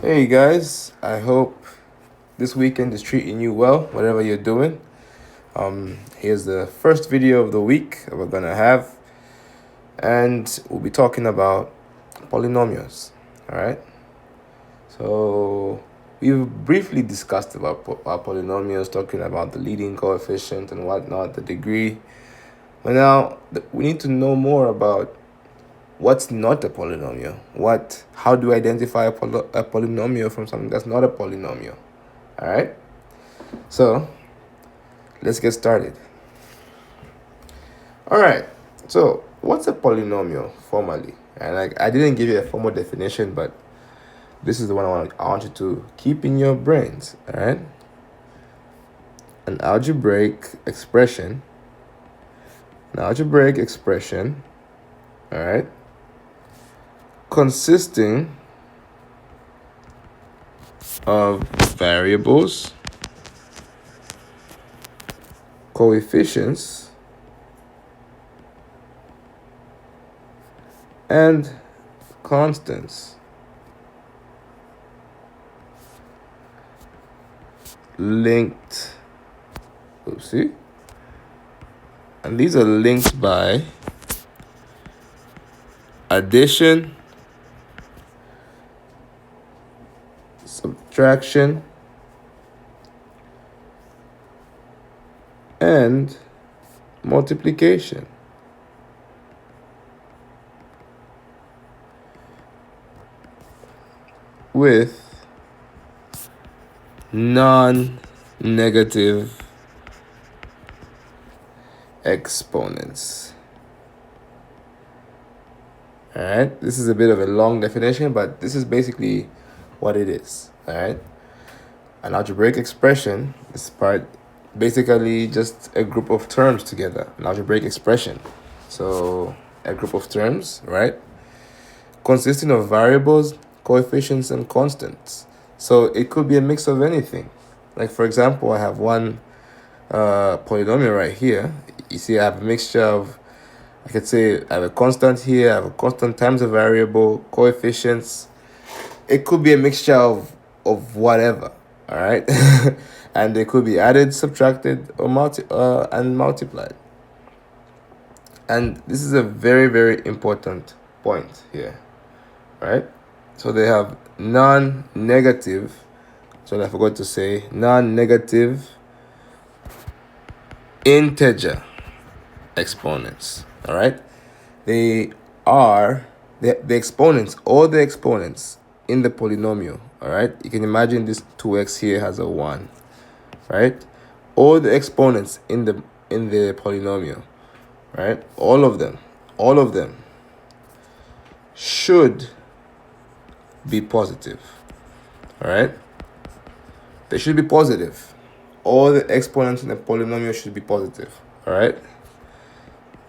Hey guys, I hope this weekend is treating you well, whatever you're doing. Here's the first video of the week that we're gonna have, and we'll be talking about polynomials. All right. So we've briefly discussed about polynomials, talking about the leading coefficient and whatnot, the degree. But now we need to know more about what's not a polynomial. How do we identify a polynomial from something that's not a polynomial? All right. So let's get started. All right. So what's a polynomial formally? And I didn't give you a formal definition, but this is the one I want you to keep in your brains. All right. An algebraic expression. An algebraic expression. All right. Consisting of variables, coefficients, and constants linked. Oopsie. And these are linked by addition, subtraction, and multiplication. With non-negative exponents. All right, this is a bit of a long definition, but this is basically what it is. All right, an algebraic expression is basically just a group of terms together. An algebraic expression, so a group of terms, right, consisting of variables, coefficients, and constants. So it could be a mix of anything. Like for example, I have one polynomial right here. You see, I have a mixture of, I could say I have a constant here, I have a constant times a variable, coefficients. It could be a mixture of whatever, all right? And they could be added, subtracted, or multiplied. And this is a very, very important point here, right? So they have non-negative, so I forgot to say, non-negative integer exponents. All right, they are the exponents, all the exponents in the polynomial. All right, you can imagine this 2x here has a 1, right? All the exponents in the polynomial, right? All of them should be positive. All right, they should be positive. All the exponents in the polynomial should be positive. All right.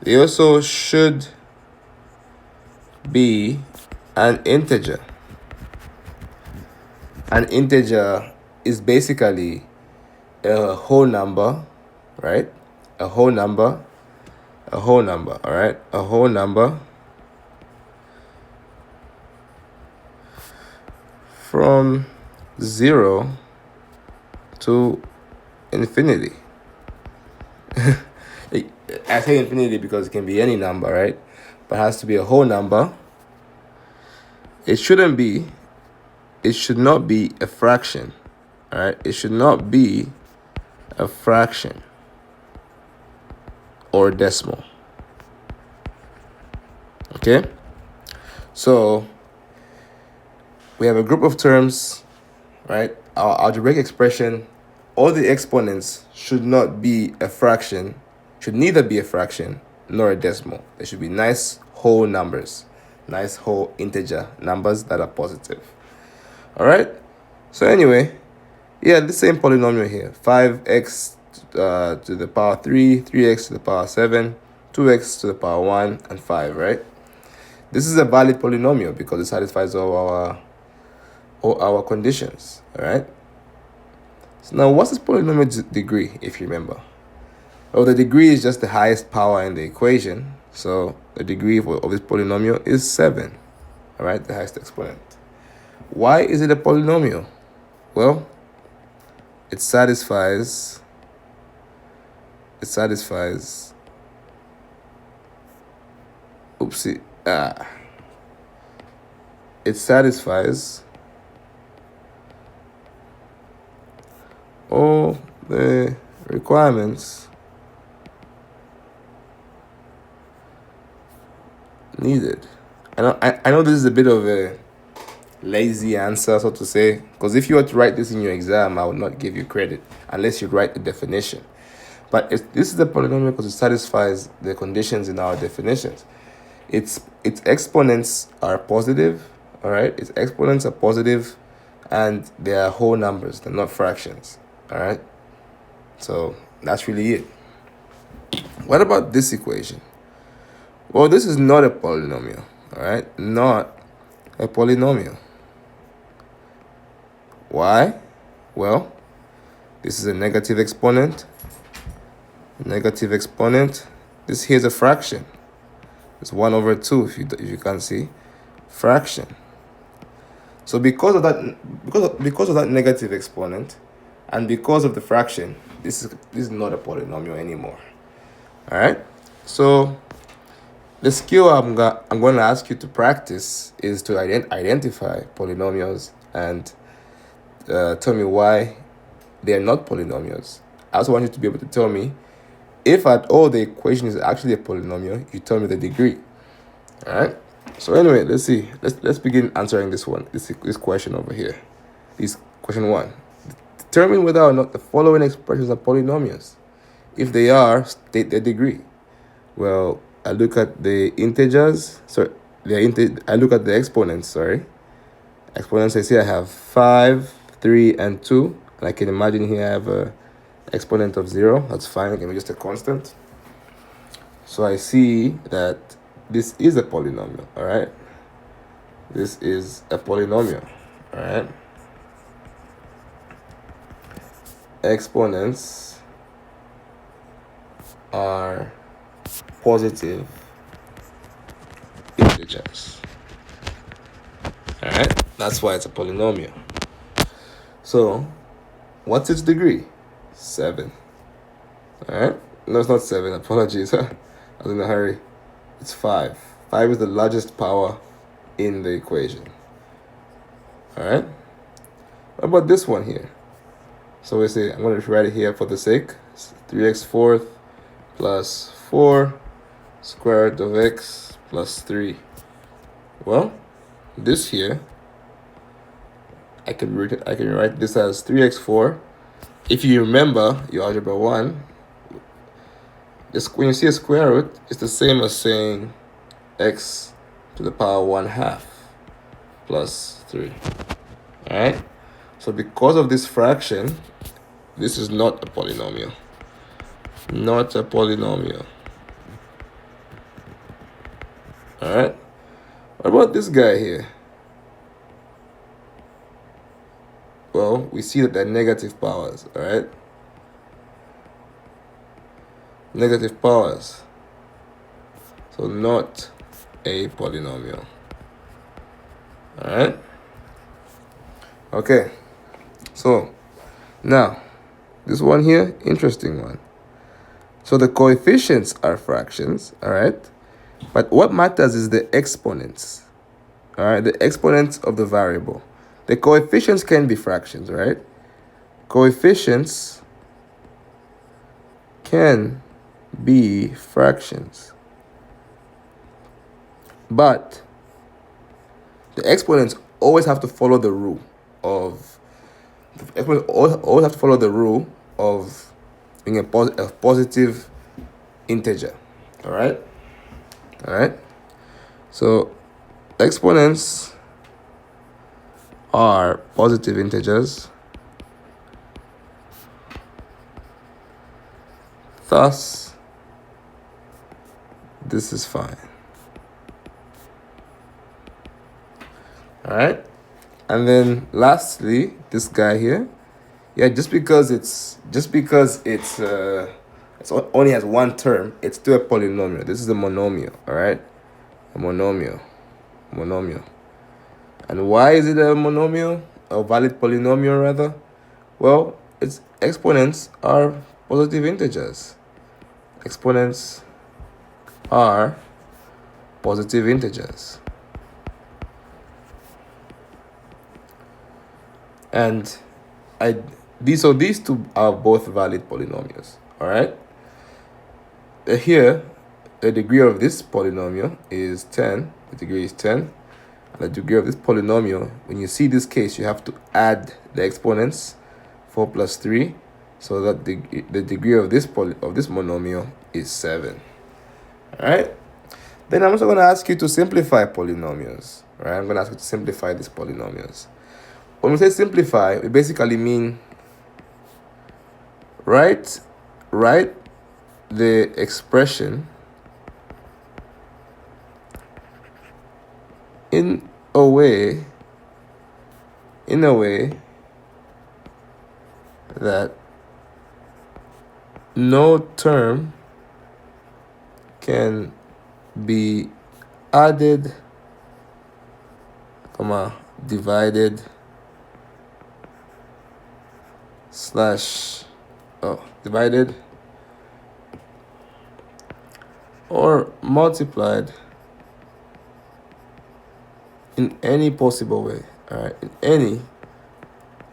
They also should be an integer. An integer is basically a whole number, right? A whole number, all right? A whole number from 0 to infinity. I say infinity because it can be any number, right? But it has to be a whole number. It should not be a fraction, all right? It should not be a fraction or a decimal, okay? So we have a group of terms, right? Our algebraic expression, all the exponents should not be a fraction, should neither be a fraction nor a decimal. They should be nice whole numbers, nice whole integer numbers that are positive. All right. So anyway, yeah, the same polynomial here: 5x to the power 3, 3x to the power 7, 2x to the power 1, and 5. Right. This is a valid polynomial because it satisfies all our conditions. All right. So now, what's this polynomial degree, if you remember? Well, the degree is just the highest power in the equation. So the degree of this polynomial is 7. All right, the highest exponent. Why is it a polynomial? Well, it satisfies oopsie it satisfies all the requirements needed. I know this is a bit of a lazy answer, so to say, because if you were to write this in your exam, I would not give you credit unless you write the definition. But this is a polynomial because it satisfies the conditions in our definitions. Its exponents are positive, all right? Its exponents are positive, and they are whole numbers. They're not fractions, all right? So that's really it. What about this equation? Well, this is not a polynomial, all right? Not a polynomial. Why? Well, this is a negative exponent. Negative exponent. This here is a fraction. It's 1 over 2 if you can't see. Fraction. So because of that negative exponent and because of the fraction, this is not a polynomial anymore. All right? So the skill I'm going to ask you to practice is to identify polynomials and tell me why they are not polynomials. I also want you to be able to tell me if at all the equation is actually a polynomial. You tell me the degree. All right. So anyway, let's see. Let's begin answering this one. This question over here. This question 1. Determine whether or not the following expressions are polynomials. If they are, state their degree. Well, I look at the integers. Sorry, I look at the exponents. Sorry, exponents. I see I have 5, 3, and 2. And I can imagine here I have a exponent of 0. That's fine. Give me just a constant. So I see that this is a polynomial. All right. This is a polynomial. All right. Exponents are positive integers. All right. That's why it's a polynomial. So, what's its degree? 7. All right. No, it's not 7. Apologies. I was in a hurry. It's 5. 5 is the largest power in the equation. All right. What about this one here? So we say, I'm going to write it here for the sake. 3x fourth plus 4 square root of x plus 3. Well, this here, I can write this as 3x4. If you remember your algebra 1, when you see a square root, it's the same as saying x to the power 1/2 plus 3. All right. So because of this fraction, this is not a polynomial. Not a polynomial. All right. What about this guy here? Well, we see that they're negative powers. All right. Negative powers. So not a polynomial. All right. Okay. So now this one here, interesting one. So the coefficients are fractions, all right? But what matters is the exponents, all right? The exponents of the variable. The coefficients can be fractions, right? Coefficients can be fractions. But the exponents always have to follow the rule of always have to follow the rule of being a positive integer. All right. So exponents are positive integers. Thus, this is fine. All right. And then lastly, this guy here. Yeah, just because it's only has one term, it's still a polynomial. This is a monomial, all right? A monomial. And why is it a monomial, a valid polynomial rather? Well, its exponents are positive integers. Exponents are positive integers. And these two are both valid polynomials. All right. Here, the degree of this polynomial is 10. The degree is 10. And the degree of this polynomial, when you see this case, you have to add the exponents, 4 plus 3, so that the degree of this monomial is 7. All right. Then I'm also going to ask you to simplify polynomials. All right. I'm going to ask you to simplify these polynomials. When we say simplify, we basically mean write the expression in a way that no term can be added, divided, divided or multiplied in any possible way. All right, in any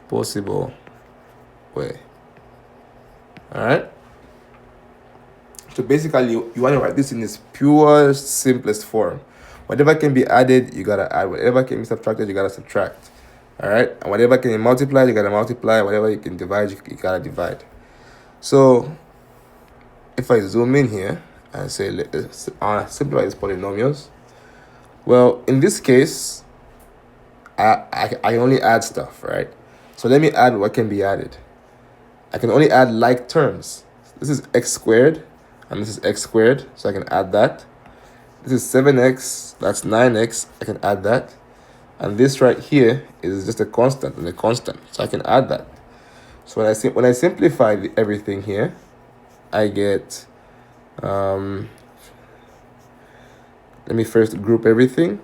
possible way. All right. So basically, you want to write this in its pure, simplest form. Whatever can be added, you gotta add. Whatever can be subtracted, you gotta subtract. All right, and whatever can be multiplied, you gotta multiply. Whatever you can divide, you gotta divide. So if I zoom in here and say simplify these polynomials, well, in this case, I only add stuff, right? So let me add what can be added. I can only add like terms. This is x squared, and this is x squared, so I can add that. This is 7x, that's 9x, I can add that. And this right here is just a constant, and a constant, so I can add that. So when I simplify everything here, I get, let me first group everything.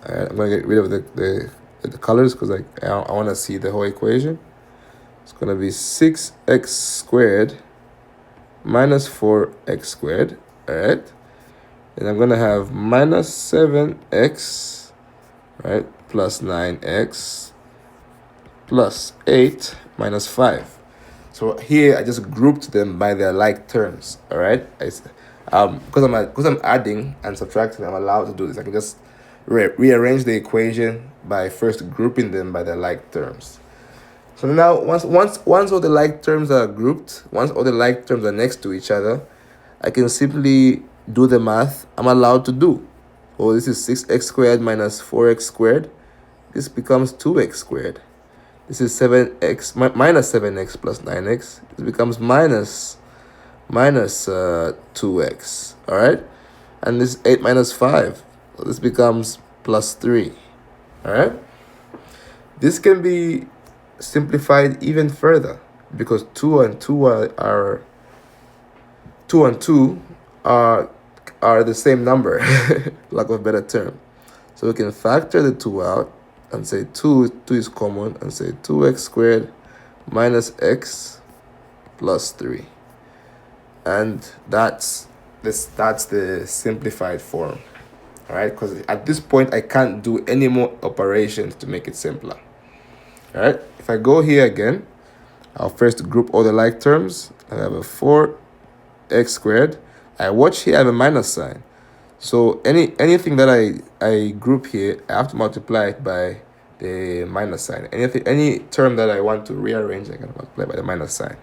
I'm going to get rid of the colors because I want to see the whole equation. It's going to be 6x squared minus 4x squared, all right? And I'm going to have minus 7x, right, plus 9x plus 8 minus 5. So here I just grouped them by their like terms, all right? Because I'm adding and subtracting, I'm allowed to do this. I can just rearrange the equation by first grouping them by their like terms. So now once all the like terms are grouped, once all the like terms are next to each other, I can simply do the math I'm allowed to do. Oh, this is 6x squared minus 4x squared. This becomes 2x squared. This is 7x minus 7x plus 9x. This becomes minus 2x. All right, and this is 8 minus 5. So this becomes plus 3. All right. This can be simplified even further because 2 and 2 are the same number, lack of a better term. So we can factor the 2 out and say 2 is common and say 2x squared minus x plus 3. And that's the simplified form. All right, because at this point I can't do any more operations to make it simpler. All right, if I go here again, I'll first group all the like terms. I have a 4x squared. I watch here I have a minus sign. So anything that I group here, I have to multiply it by the minus sign. Any term that I want to rearrange, I can multiply by the minus sign.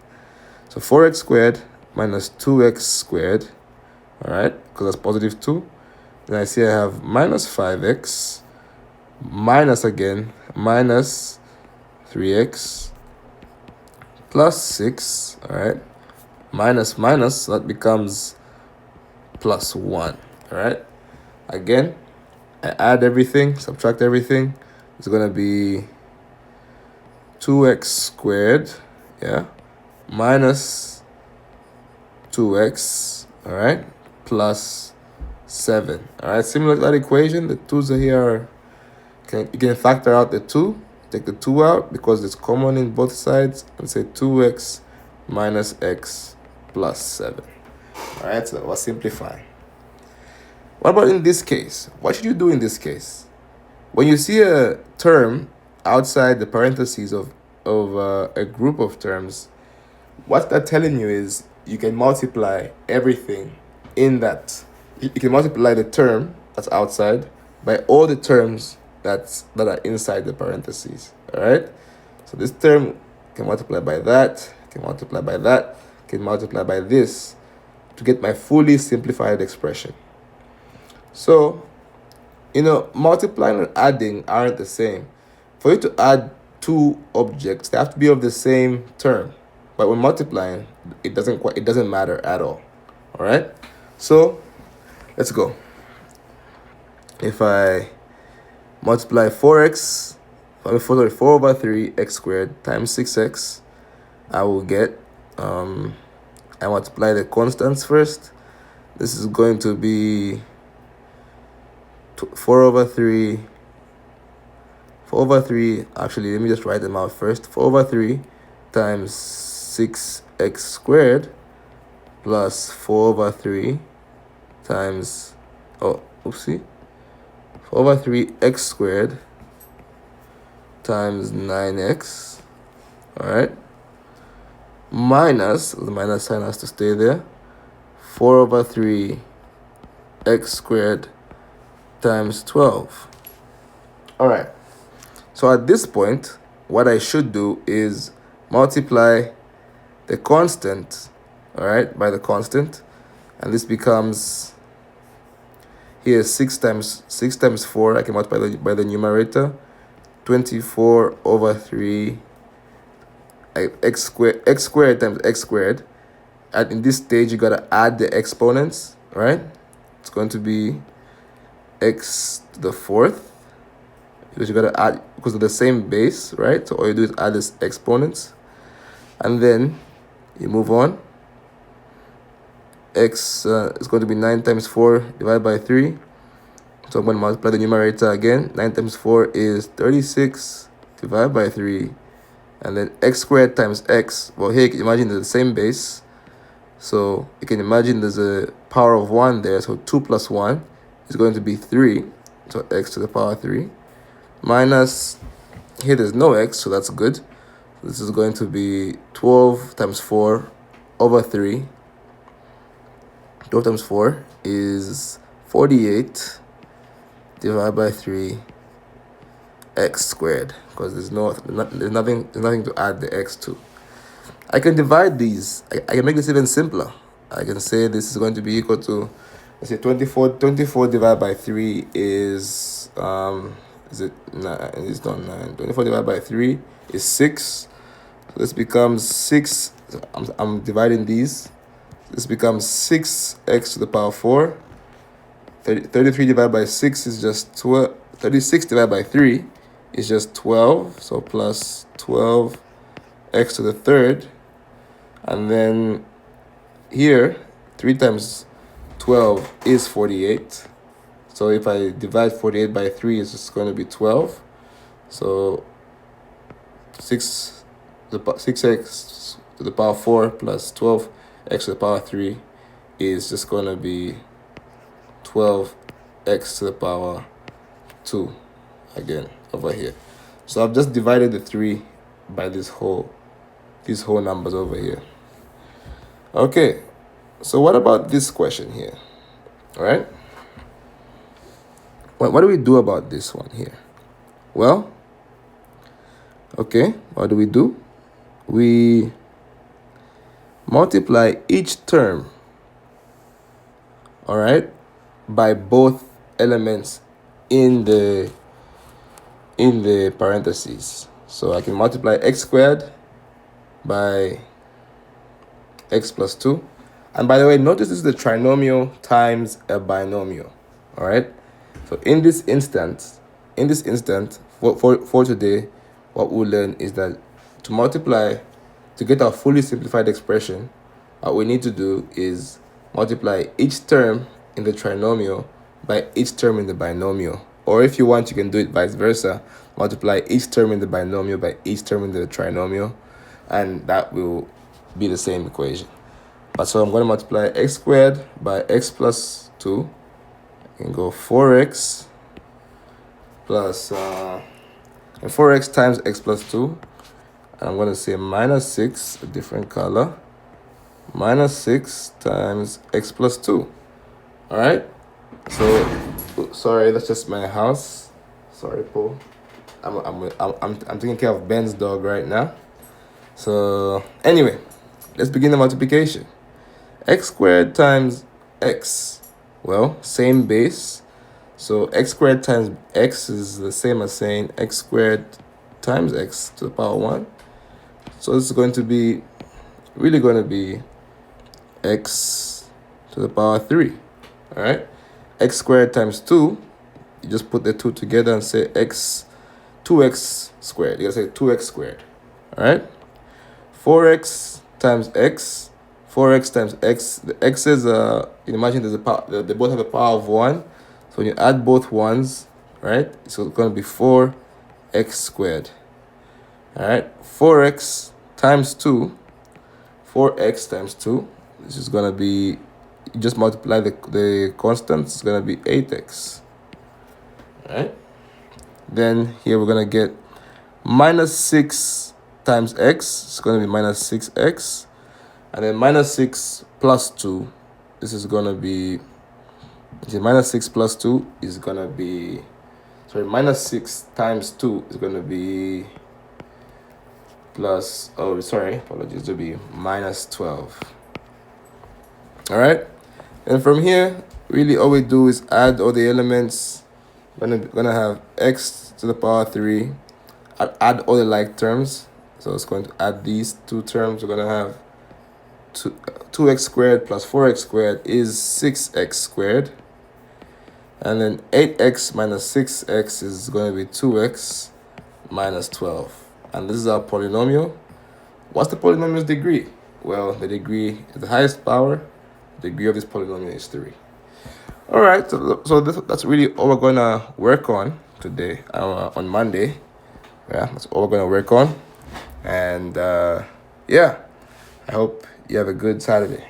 So 4x squared minus 2x squared, all right, because that's positive 2. Then I see I have minus 5x, minus again, minus 3x, plus 6, all right, minus, so that becomes plus 1, all right. Again, I add everything, subtract everything. It's going to be 2x squared, yeah, minus 2x, all right, plus 7. All right, similar to that equation, the 2's here you can factor out the 2, take the 2 out because it's common in both sides, and say 2x minus x plus 7. All right, so we're simplifying. What about in this case? What should you do in this case? When you see a term outside the parentheses of a group of terms, what that's telling you is you can multiply everything in that. You can multiply the term that's outside by all the terms that are inside the parentheses. All right. So this term can multiply by that, can multiply by that, can multiply by this to get my fully simplified expression. So, multiplying and adding aren't the same. For you to add two objects, they have to be of the same term. But when multiplying, it doesn't matter at all. All right. So let's go. If I multiply 4 over 3 x squared times 6x, I will get I multiply the constants first. This is going to be 4 over 3. Actually, let me just write them out first. 4 over 3 times 6x squared plus 4 over 3 times 4 over 3 x squared times 9x. All right, minus, the minus sign has to stay there, 4 over 3 x squared times 12. All right, so at this point, what I should do is multiply the constant, all right, by the constant, and this becomes, here 6 times 4, I can multiply by the numerator, 24 over 3 x squared times x squared. And in this stage, you gotta add the exponents, right? It's going to be x to the 4th, because you gotta add, because of the same base, right? So all you do is add this exponents, and then you move on. X is going to be 9 times 4 divided by 3. So I'm going to multiply the numerator again. 9 times 4 is 36 divided by 3. And then x squared times x. Well, here you can imagine there's the same base. So you can imagine there's a power of 1 there. So 2 plus 1 is going to be 3. So x to the power 3. Minus, here there's no x, so that's good. This is going to be 12 times 4 over 3. 12 times 4 is 48 divided by 3 x squared, because there's nothing to add the x to. I can divide these. I can make this even simpler. I can say this is going to be equal to, let's say 24 divided by 3 is it 9? It's not 9. 24 divided by 3 is 6. So this becomes 6. So I'm dividing these. This becomes 6x to the power 4. 33 divided by 6 is just 12. 36 divided by 3 is just 12. So plus 12x to the 3rd. And then here, 3 times 12 is 48. So if I divide 48 by 3, it's just going to be 12. So 6x to the power 4 plus 12x to the power 3 is just going to be 12x to the power 2 again over here. So I've just divided the 3 by these whole numbers over here. Okay, so what about this question here? All right, what do we do about this one here? Well, okay, what do? We multiply each term, all right, by both elements in the parentheses. So I can multiply x squared by x plus 2. And by the way, notice this is the trinomial times a binomial. All right. So in this instance, for today, what we'll learn is that to multiply, to get our fully simplified expression, what we need to do is multiply each term in the trinomial by each term in the binomial. Or if you want, you can do it vice versa. Multiply each term in the binomial by each term in the trinomial, and that will be the same equation. But so I'm going to multiply x squared by x plus 2. I can go 4x plus, and 4x times x plus 2. And I'm going to say minus 6, a different color, minus 6 times x plus 2. All right? So, sorry, that's just my house. Sorry, Paul. I'm taking care of Ben's dog right now. So, anyway, let's begin the multiplication. X squared times x. Well, same base. So x squared times x is the same as saying x squared times x to the power 1. So this is going to be x to the power 3. All right. X squared times 2, you just put the 2 together and say 2x squared. You gotta say 2x squared. All right. 4x times x. 4x times x. The x's, imagine there's a power, they both have a power of 1. So when you add both ones, right, so it's going to be 4x squared. All right, 4x times 2. 4x times 2. This is going to be, you just multiply the constants. It's going to be 8x. All right. Then here we're going to get minus 6 times x. It's going to be minus 6x. And then minus 6 plus 2. This is going to be, minus 6 plus 2 is going to be, minus 6 times 2 is going to be plus, apologies, to be minus 12. All right. And from here, really all we do is add all the elements. We're going to have x to the power 3. Add all the like terms. So it's going to add these two terms. We're going to have 2x squared plus 4x squared is 6x squared. And then 8x minus 6x is going to be 2x minus 12. And this is our polynomial. What's the polynomial's degree? Well, the degree is the highest power. The degree of this polynomial is 3. All right, so that's really all we're going to work on today, on Monday. Yeah, that's all we're going to work on. And yeah, I hope you have a good Saturday.